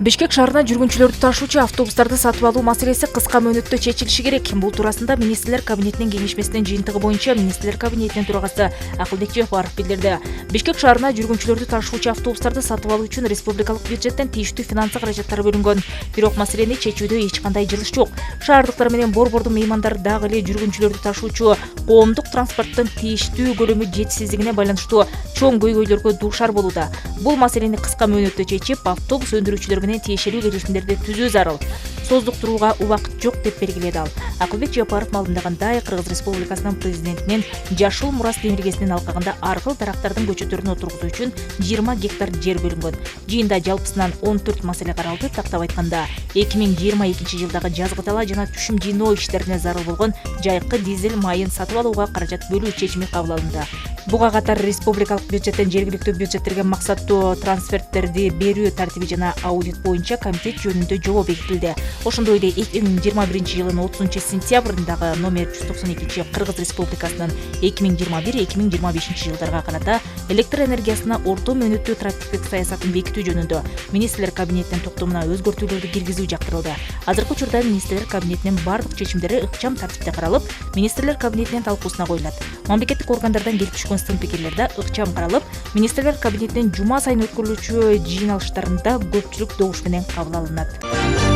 Бишкек шаарына жүргүнчүлөрдү ташуучу автобустарды сатып алуу маселеси кыска мөөнөттө чечилиши керек. Бул туурасында министрлер кабинетинин кеңешмесинин жыйынтыгы боюнча министрлер кабинетинин төрагасы Акылбек Жапаров билдирди. Бишкек шаарына жүргүнчүлөрдү ташуучу автобустарды сатып алуу үчүн республикалык бюджеттен тийиштүү финансы каражаттары бөлүнгөн. Бирок маселени чечүүдө эч кандай жылыш жок. Шаардыктар менен борбордун меймандары дагы эле жүргүнчүлөрдү ташуучу коомдук транспорттун тийиштүү көлөмү жетишсиздигине байланыштуу чоң көйгөйлөргө дуушар болууда. Бул маселени кыска мөөнөттө чечип, автобус өндүрүүчүлөр менен тиешелүү келишимдерди түзүү зарыл. Создуктурууга убакыт жок деп белгиледи ал. Акылбек Жапаров маалымдагандай, Кыргыз Республикасынын президентинин Жашыл Мурас демилгесинин алкагында аркыл дарактардын көчөттөрүн отургузуу үчүн 20 гектар жер бөлүнгөн. Жыйында жалпысынан 14 маселе каралды. Тактап айтканда, 2022 жылдагы жазгы тала жана түшүм жыйноо иштерине зарыл болгон жайкы дизель майын сатып алууга каражат бөлүү чечими кабыл алынды. Буга катар республикалык бюджеттен жергиликтүү бюджеттерге максаттуу трансферттерди берүү тартиби жана аудит боюнча комитет жөнүндө жобо бекитилди. Ошондой эле 2021 жылдын 30 сентябрындагы номер 192 Кыргыз Республикасынын 2021-2025 жылдарга карата электр энергиясына орто мөөнөттүү трафиктик саясатын бекитүү жөнүндө министрлер кабинетинин токтомуна өзгөртүүлөрдү киргизүү жактырылды. Азыркы учурда министрлер кабинетинин бардык чечимдери ыкчам тартипте каралып, министрлер кабинетинин талкуусуна коюлат. Мамлекеттик органдардан келип түшкөн сын пикирлер да ыкчам каралып, министрлер кабинетинин жума сайын өткөрүлүүчү жыйналыштарында көпчүлүк добуш менен кабыл алынат.